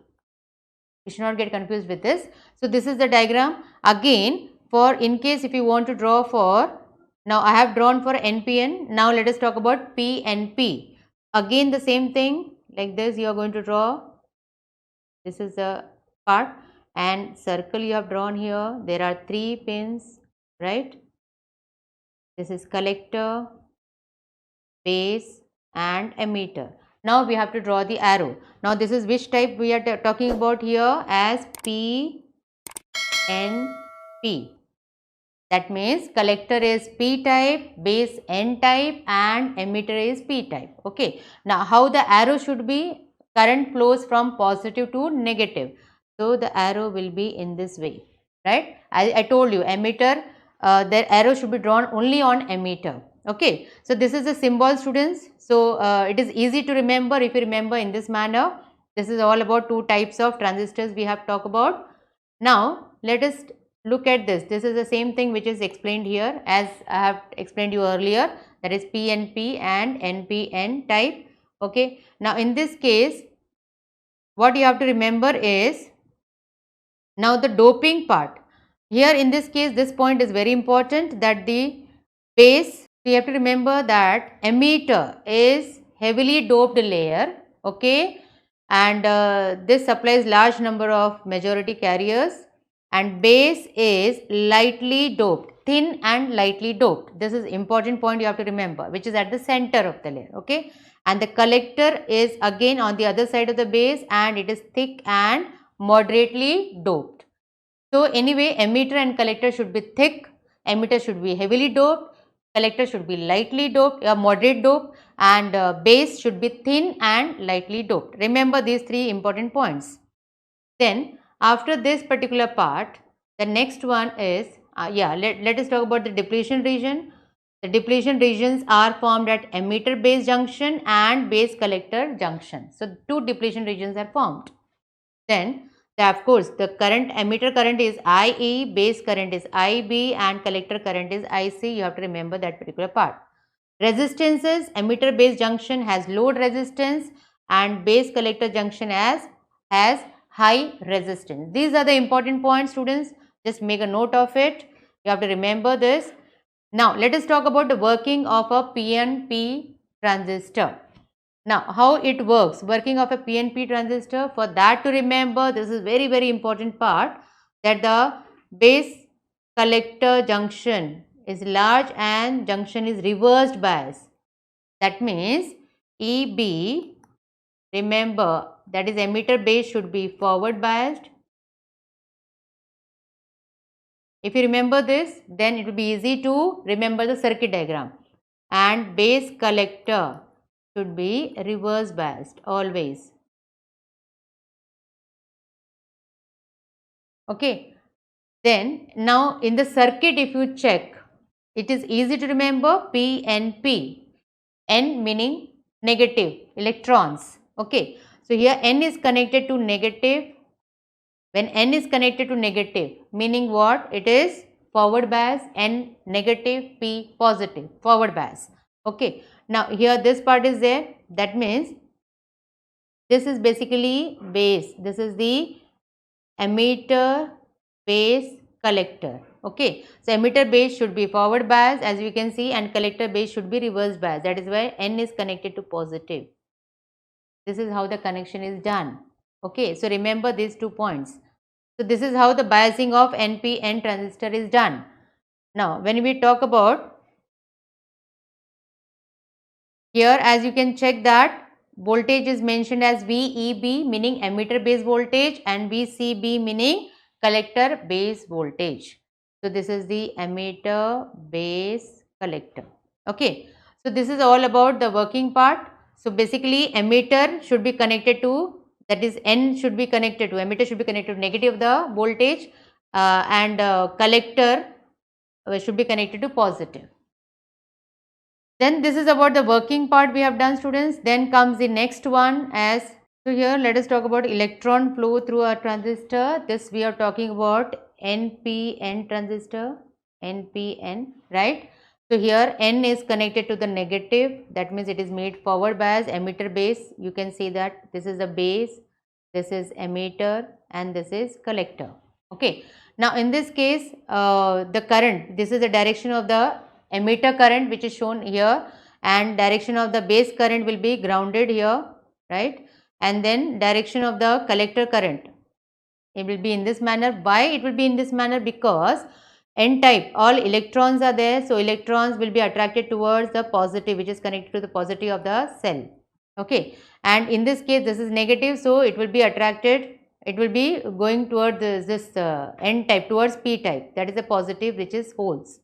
You should not get confused with this. So this is the diagram. Again, for in case if you want to draw for, now I have drawn for NPN. Now let us talk about PNP. Again the same thing, like this you are going to draw. This is the part and circle you have drawn here. There are 3 pins, right? This is collector, base and emitter. Now we have to draw the arrow. Now this is which type we are talking about here as PNP. That means collector is P type, base N type and emitter is P type. Okay. Now how the arrow should be? Current flows from positive to negative. So the arrow will be in this way, right? I told you emitter, the arrow should be drawn only on emitter. Okay. So this is the symbol, students. So it is easy to remember if you remember in this manner. This is all about 2 types of transistors we have talked about. Now let us look at this. This is the same thing which is explained here as I have explained you earlier, that is PNP and NPN type. Okay. Now in this case, what you have to remember is now the doping part. Here in this case, this point is very important, that the base, you have to remember that emitter is heavily doped layer, okay, and this supplies large number of majority carriers, and base is lightly doped, thin and lightly doped. This is important point you have to remember, which is at the center of the layer, okay, and the collector is again on the other side of the base and it is thick and moderately doped. So anyway, emitter and collector should be thick, emitter should be heavily doped, collector should be lightly doped, moderate doped, and base should be thin and lightly doped. Remember these 3 important points. Then after this particular part, the next one is, let us talk about the depletion region. The depletion regions are formed at emitter base junction and base collector junction. So 2 depletion regions are formed. Then of course the current, emitter current is IE, base current is IB and collector current is IC. You have to remember that particular part. Resistances, emitter base junction has load resistance and base collector junction has high resistance. These are the important points, students. Just make a note of it. You have to remember this. Now let us talk about the working of a PNP transistor. Now how it works, working of a PNP transistor, for that to remember, this is very important part, that the base collector junction is large and junction is reversed bias. That means EB, remember that is emitter base should be forward biased. If you remember this, then it will be easy to remember the circuit diagram. And base collector should be reverse biased always. Okay. Then now in the circuit, if you check, it is easy to remember PNP. N meaning negative electrons. Okay. So here N is connected to negative. When N is connected to negative, meaning what? It is forward bias, N negative, P positive, forward bias. Okay. Now here this part is there. That means this is basically base. This is the emitter base collector. Okay. So emitter base should be forward bias as you can see, and collector base should be reverse bias. That is why N is connected to positive. This is how the connection is done. Okay. So remember these 2 points. So this is how the biasing of NPN transistor is done. Now when we talk about here, as you can check that voltage is mentioned as VEB meaning emitter base voltage and VCB meaning collector base voltage. So this is the emitter, base, collector. Okay. So this is all about the working part. So basically emitter should be connected to, that is N should be connected to, emitter should be connected to negative the voltage, and collector should be connected to positive. Then this is about the working part we have done, students. Then comes the next one as, so here let us talk about electron flow through a transistor. This we are talking about NPN transistor, NPN, right? So here N is connected to the negative, that means it is made forward bias, emitter base. You can see that this is the base, this is emitter, and this is collector. Okay. Now in this case, the current, this is the direction of the emitter current which is shown here, and direction of the base current will be grounded here, right? And then direction of the collector current, it will be in this manner. Why it will be in this manner? Because N type, all electrons are there, so electrons will be attracted towards the positive, which is connected to the positive of the cell. Okay, and in this case this is negative, so it will be attracted, it will be going towards this N type, towards P type, that is the positive, which is holes.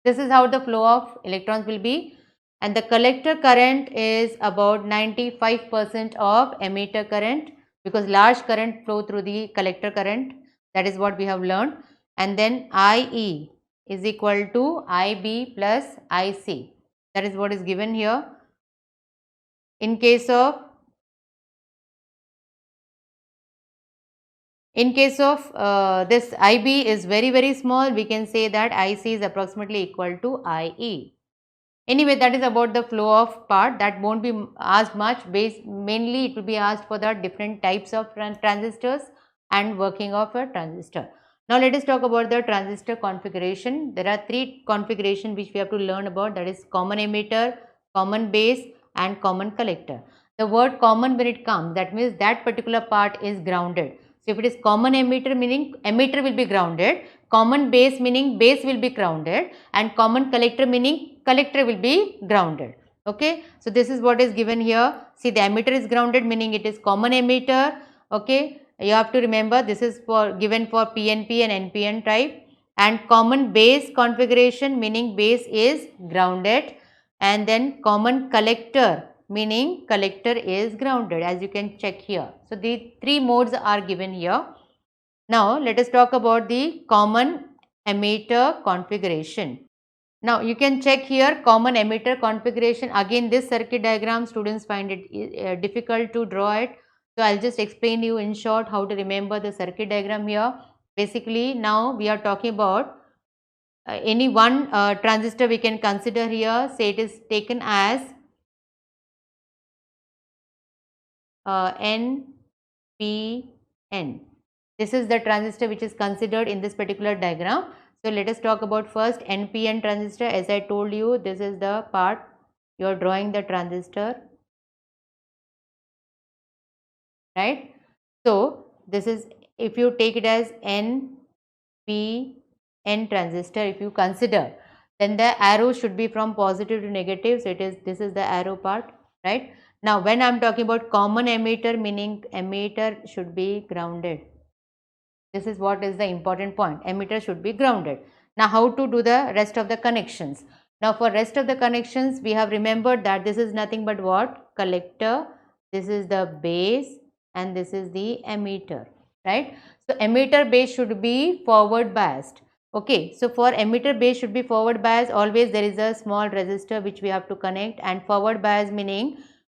This is how the flow of electrons will be. And the collector current is about 95% of emitter current, because large current flow through the collector current, that is what we have learned. And then IE is equal to IB plus IC, that is what is given here. In case of this IB is very small, we can say that IC is approximately equal to IE. Anyway, that is about the flow of part, that won't be asked much. Mainly it will be asked for the different types of transistors and working of a transistor. Now let us talk about the transistor configuration. There are three configurations which we have to learn about, that is common emitter, common base, and common collector. The word common, when it comes, that means that particular part is grounded. So if it is common emitter, meaning emitter will be grounded, common base meaning base will be grounded, and common collector meaning collector will be grounded. Okay, so this is what is given here. See, the emitter is grounded, meaning it is common emitter. Okay, you have to remember this is for given for PNP and NPN type. And common base configuration, meaning base is grounded, and then common collector meaning collector is grounded, as you can check here. So the three modes are given here. Now let us talk about the common emitter configuration. Now you can check here common emitter configuration. Again, this circuit diagram, students find it difficult to draw it. So I'll just explain you in short how to remember the circuit diagram here. Basically, now we are talking about any one transistor we can consider here. Say it is taken as NPN. This is the transistor which is considered in this particular diagram. So let us talk about first NPN transistor. As I told you, this is the part you are drawing the transistor, right? So this is, if you take it as NPN transistor, if you consider, then the arrow should be from positive to negative. So this is the arrow part, right? Now when I am talking about common emitter, meaning emitter should be grounded. This is what is the important point. Emitter should be grounded. Now how to do the rest of the connections? Now for rest of the connections, we have remembered that this is nothing but what? Collector, this is the base, and this is the emitter, right? So emitter base should be forward biased. Okay, so for emitter base should be forward biased, always there is a small resistor which we have to connect, and forward bias meaning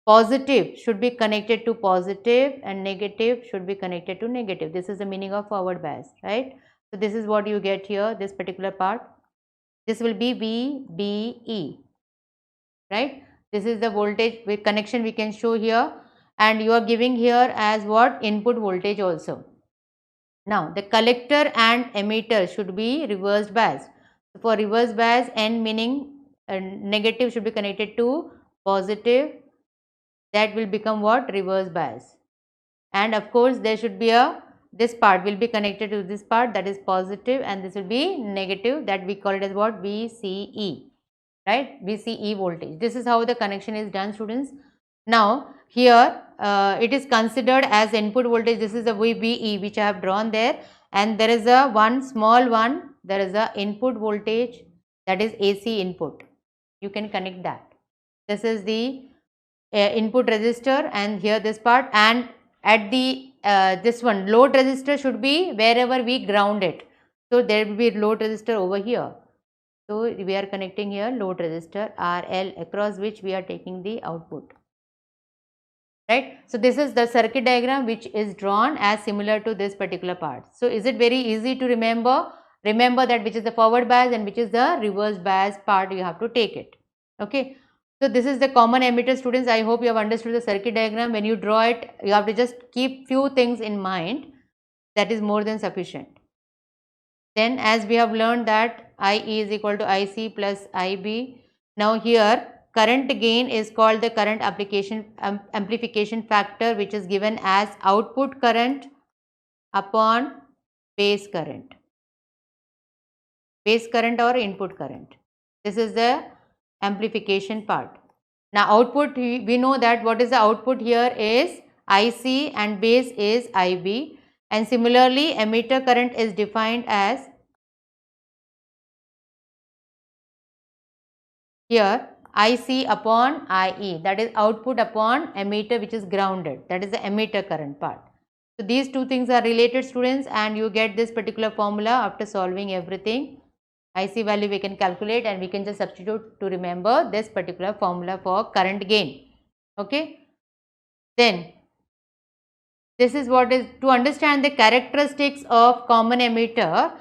positive should be connected to positive and negative should be connected to negative. This is the meaning of forward bias, right? So this is what you get here, this particular part. This will be VBE, right? This is the voltage with connection we can show here, and you are giving here as what? Input voltage also. Now the collector and emitter should be reversed bias. For reverse bias, N meaning negative should be connected to positive, that will become what? Reverse bias. And of course there should be this part will be connected to this part, that is positive, and this will be negative, that we call it as what? VCE, right? VCE voltage. This is how the connection is done, students. Now here it is considered as input voltage. This is the VBE which I have drawn there, and there is a one small one, there is a input voltage, that is AC input. You can connect that. This is the input resistor, and here this part, and at the this one load resistor should be wherever we ground it. So there will be load resistor over here. So we are connecting here load resistor RL, across which we are taking the output. Right. So this is the circuit diagram which is drawn as similar to this particular part. So is it very easy to remember? Remember that which is the forward bias and which is the reverse bias part, you have to take it. Okay. So this is the common emitter, students. I hope you have understood the circuit diagram. When you draw it, you have to just keep few things in mind. That is more than sufficient. Then as we have learned that IE is equal to IC plus IB. Now here current gain is called the current amplification factor, which is given as output current upon base current. Base current or input current. This is the amplification part. Now output, we know that what is the output here is IC and base is IB, and similarly emitter current is defined as here IC upon IE, that is output upon emitter which is grounded, that is the emitter current part. So these two things are related, students, and you get this particular formula after solving everything. IC value we can calculate and we can just substitute to remember this particular formula for current gain. Okay. Then this is what is to understand the characteristics of common emitter.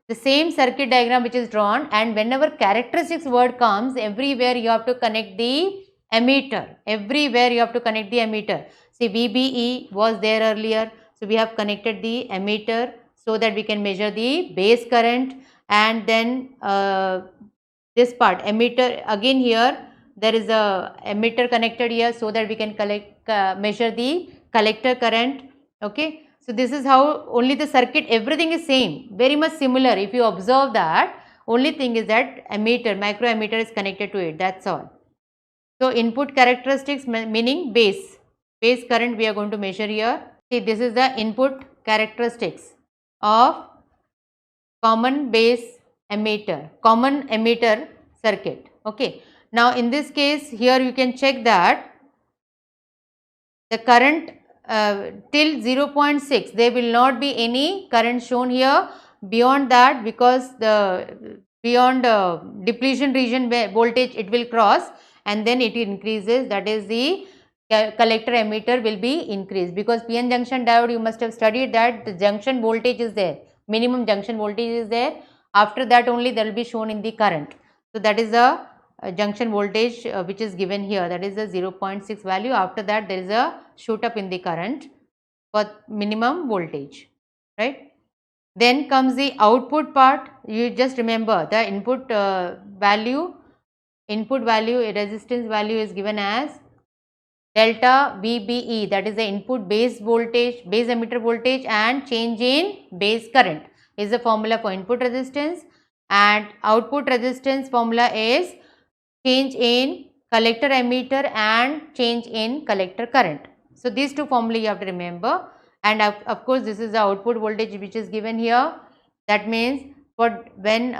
The same circuit diagram which is drawn, and whenever characteristics word comes, everywhere you have to connect the emitter. Everywhere you have to connect the emitter. See, VBE was there earlier. So we have connected the emitter so that we can measure the base current, and then this part emitter, again here there is a emitter connected here so that we can measure the collector current. Okay. So this is how only the circuit, everything is same, very much similar. If you observe that, only thing is that emitter, micro emitter is connected to it, that's all. So input characteristics meaning base current we are going to measure here. See, this is the input characteristics of common emitter circuit. Okay. Now in this case here you can check that the current till 0.6 there will not be any current shown here. Beyond that, because the beyond depletion region voltage it will cross and then it increases, that is the collector emitter will be increased, because PN junction diode you must have studied that the junction voltage is there, minimum junction voltage is there, after that only there will be shown in the current. So that is the junction voltage which is given here, that is the 0.6 value. After that there is a shoot up in the current for minimum voltage, right. Then comes the output part. You just remember the input value resistance value is given as delta VBE, that is the input base voltage, base emitter voltage, and change in base current is the formula for input resistance, and output resistance formula is change in collector emitter and change in collector current. So these two formula you have to remember, and of course this is the output voltage which is given here. That means for when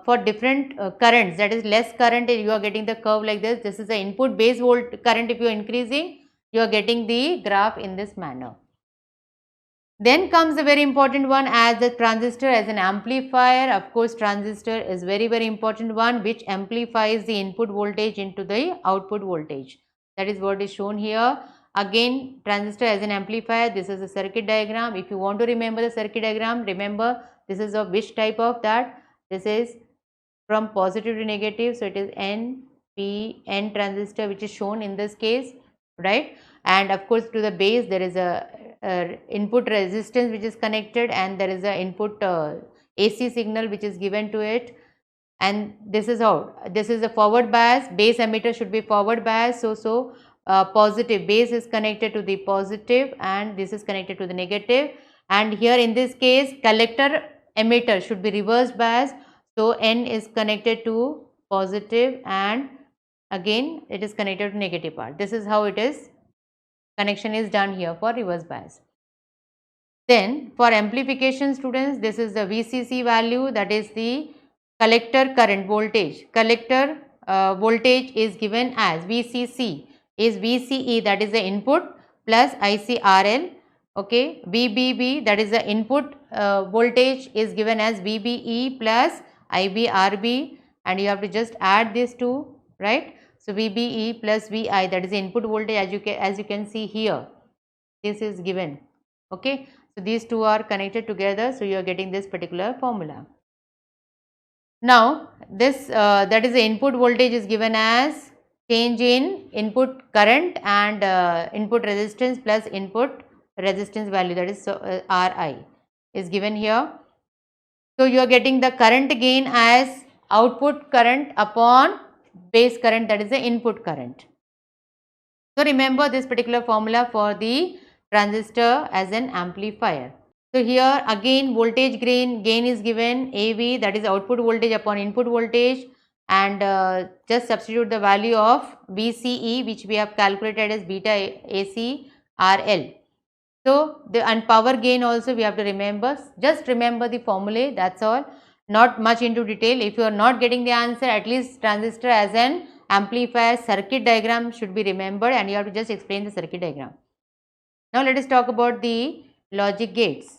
for different currents, that is less current, you are getting the curve like this. This is the input base volt current. If you are increasing, you are getting the graph in this manner. Then comes the very important one as the transistor as an amplifier. Of course, transistor is very important one which amplifies the input voltage into the output voltage. That is what is shown here. Again, transistor as an amplifier. This is a circuit diagram. If you want to remember the circuit diagram, remember this is of which type of that. This is from positive to negative. So it is N transistor which is shown in this case, right? And of course, to the base there is a input resistance which is connected, and there is a input AC signal which is given to it, and this is how, this is the forward bias. Base emitter should be forward bias, so positive base is connected to the positive and this is connected to the negative, and here in this case collector emitter should be reverse bias, so N is connected to positive and again it is connected to negative part. This is how it is, connection is done here for reverse bias. Then for amplification students, this is the VCC value, that is the collector current voltage. Collector voltage is given as VCC is VCE, that is the input, plus ICRL. Okay, VBB, that is the input voltage, is given as VBE plus IBRB, and you have to just add these two, right? So VBE plus VI, that is the input voltage, as you can see here. This is given. Okay, so these two are connected together, so you are getting this particular formula. Now this that is the input voltage is given as change in input current and input resistance plus input resistance value, that is Ri is given here. So you are getting the current gain as output current upon base current, that is the input current. So remember this particular formula for the transistor as an amplifier. So here again voltage gain is given AV, that is output voltage upon input voltage, and just substitute the value of VCE, which we have calculated as beta AC RL. So and power gain also we have to remember, just remember the formulae, that's all, not much into detail. If you are not getting the answer, at least transistor as an amplifier circuit diagram should be remembered, and you have to just explain the circuit diagram. Now let us talk about the logic gates,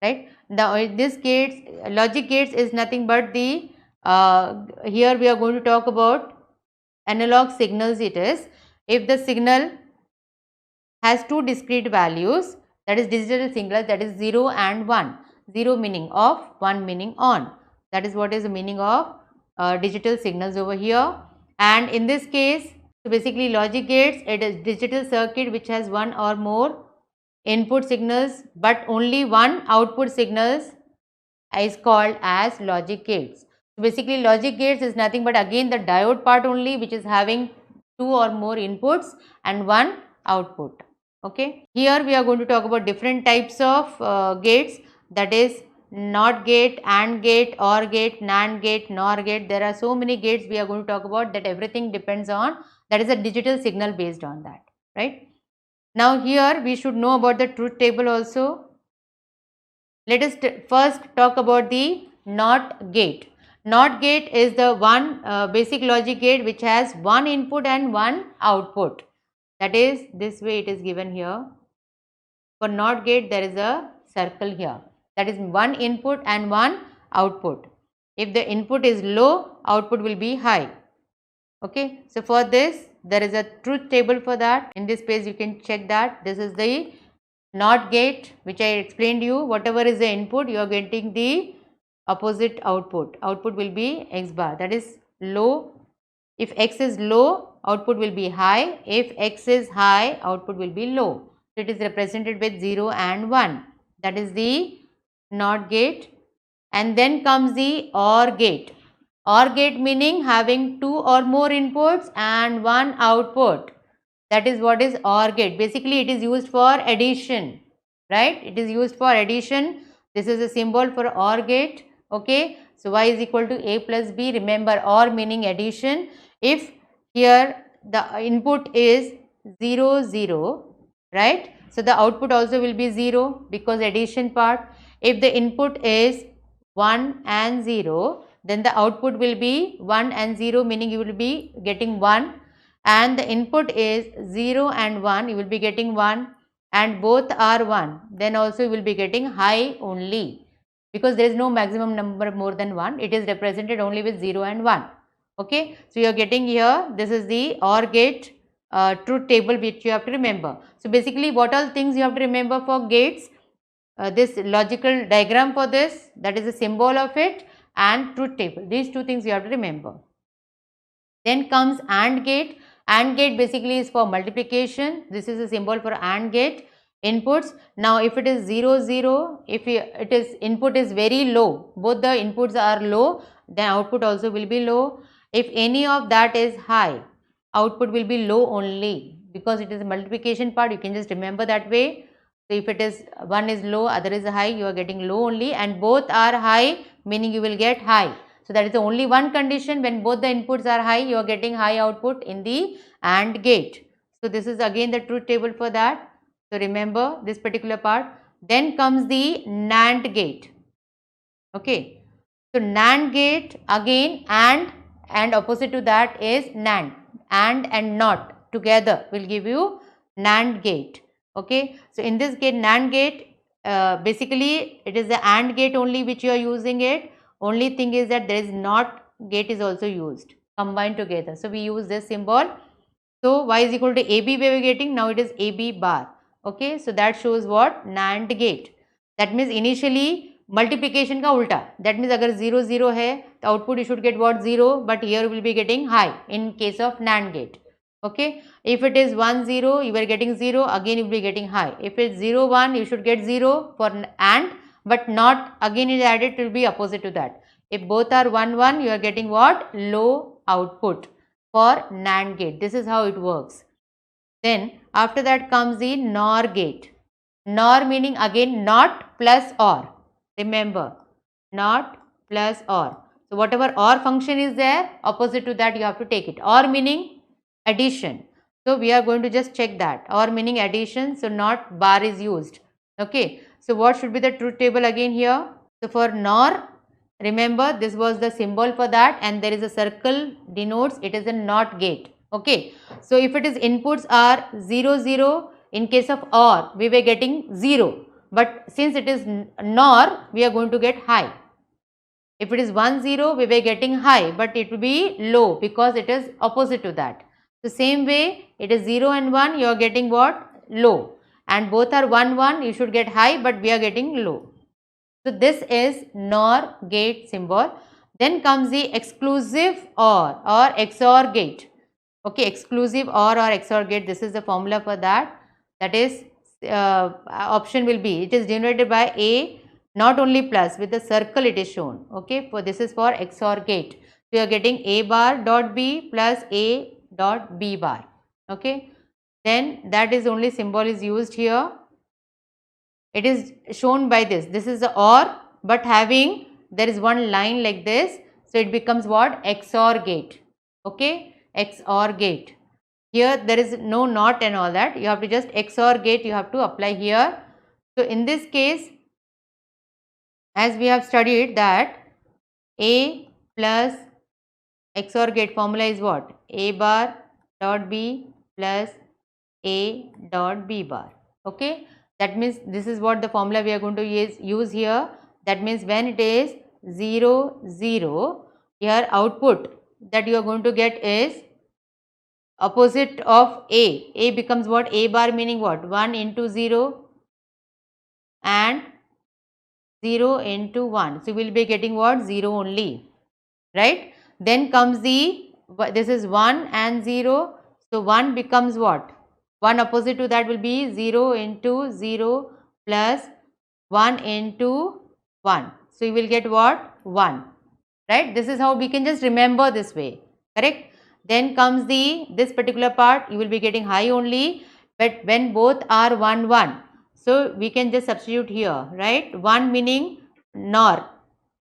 right? Now this gates, logic gates is nothing but the here we are going to talk about analog signals. It is if the signal has two discrete values, that is digital signals, that is 0 and 1. 0 meaning off, 1 meaning on. That is what is the meaning of digital signals over here. And in this case, so basically logic gates, it is digital circuit which has one or more input signals but only one output signals is called as logic gates. So basically logic gates is nothing but again the diode part only, which is having two or more inputs and one output. Okay, here we are going to talk about different types of gates, that is NOT gate, AND gate, OR gate, NAND gate, NOR gate. There are so many gates we are going to talk about, that everything depends on, that is a digital signal based on that, right? Now here we should know about the truth table also. Let us first talk about the NOT gate. NOT gate is the one basic logic gate which has one input and one output. That is this way it is given here. For NOT gate there is a circle here. That is one input and one output. If the input is low, output will be high. Okay, so for this there is a truth table for that. In this page you can check that. This is the NOT gate which I explained you. Whatever is the input, you are getting the opposite output. Output will be X bar, that is low. If X is low, output will be high. If X is high, output will be low. So it is represented with 0 and 1. That is the NOT gate. And then comes the OR gate. OR gate meaning having two or more inputs and one output. That is what is OR gate. Basically it is used for addition, right? It is used for addition. This is a symbol for OR gate. Okay, so y is equal to a plus b. Remember OR meaning addition. If here the input is 0 0, right? So the output also will be 0 because addition part. If the input is 1 and 0, then the output will be 1 and 0, meaning you will be getting 1, and the input is 0 and 1, you will be getting 1, and both are 1, then also you will be getting high only, because there is no maximum number more than 1, it is represented only with 0 and 1. Okay, so you are getting here, this is the OR gate truth table which you have to remember. So basically what all things you have to remember for gates, this logical diagram for this, that is the symbol of it, and truth table. These two things you have to remember. Then comes AND gate. AND gate basically is for multiplication. This is a symbol for AND gate. Inputs. Now if it is 0 0, if it is input is very low, both the inputs are low, then output also will be low. If any of that is high, output will be low only, because it is a multiplication part, you can just remember that way. So if it is one is low, other is high, you are getting low only, and both are high, meaning you will get high. So that is the only one condition, when both the inputs are high, you are getting high output in the AND gate. So this is again the truth table for that. So remember this particular part. Then comes the NAND gate. Okay. So NAND gate again and opposite to that is NAND. And not together will give you NAND gate. Okay. So in this gate, NAND gate, basically it is the AND gate only which you are using it. Only thing is that there is NOT gate is also used combined together. So we use this symbol. So y is equal to AB we were getting, now it is AB bar. Okay. So that shows what? NAND gate. That means initially multiplication का उल्टा, that means अगर 0 0 है तो output you should get what? 0, but here you will be getting high in case of NAND gate. Okay, if it is 1 0 you are getting 0, again you will be getting high. If it's 0 1 you should get 0 for AND, but not, again it is added, to be opposite to that. If both are 1 1 you are getting what? Low output for NAND gate. This is how it works. Then after that comes the NOR gate. NOR meaning again not plus or. Remember, not plus or. So whatever or function is there, opposite to that you have to take it. Or meaning addition. So we are going to just check that. Or meaning addition, so not bar is used. Okay. So what should be the truth table again here? So for NOR, remember this was the symbol for that, and there is a circle denotes it is a NOT gate. Okay. So if it is inputs are 0 0, in case of OR we were getting 0. But since it is NOR, we are going to get high. If it is 1 0, we were getting high, but it will be low because it is opposite to that. The same way, it is 0 and 1, you are getting what? Low. And both are 1 1, you should get high, but we are getting low. So this is NOR gate symbol. Then comes the exclusive OR XOR gate. Okay, exclusive OR XOR gate, this is the formula for that. That is, option will be, it is generated by A, not only plus, with the circle it is shown. Okay, for this is for XOR gate. So you are getting A bar dot B plus A dot B bar. Okay, then that is only symbol is used here. It is shown by this. This is the OR, but having, there is one line like this. So it becomes what? XOR gate. Okay, XOR gate. Here there is no not and all that, you have to just XOR gate you have to apply here. So in this case, as we have studied that A plus XOR gate formula is what? A bar dot B plus A dot B bar. Okay, that means this is what the formula we are going to use here. That means when it is 0 0, here output that you are going to get is opposite of A. A becomes what? A bar meaning what? 1 into 0 and 0 into 1. So we will be getting what? 0 only, right? Then comes the, this is 1 and 0. So 1 becomes what? 1 opposite to that will be 0 into 0 plus 1 into 1. So you will get what? 1, right? This is how we can just remember this way, correct? Then comes the, this particular part you will be getting high only, but when both are 1 1, so we can just substitute here, right? 1 meaning NOR,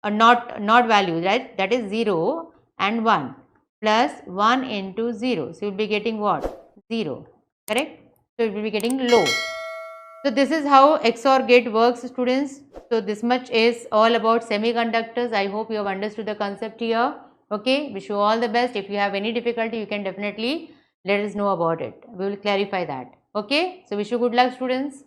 not value, right? That is 0 and 1 plus 1 into 0. So you will be getting what? 0, correct? So you will be getting low. So this is how XOR gate works, students. So this much is all about semiconductors. I hope you have understood the concept here. Okay, wish you all the best. If you have any difficulty, you can definitely let us know about it. We will clarify that. Okay, so wish you good luck, students.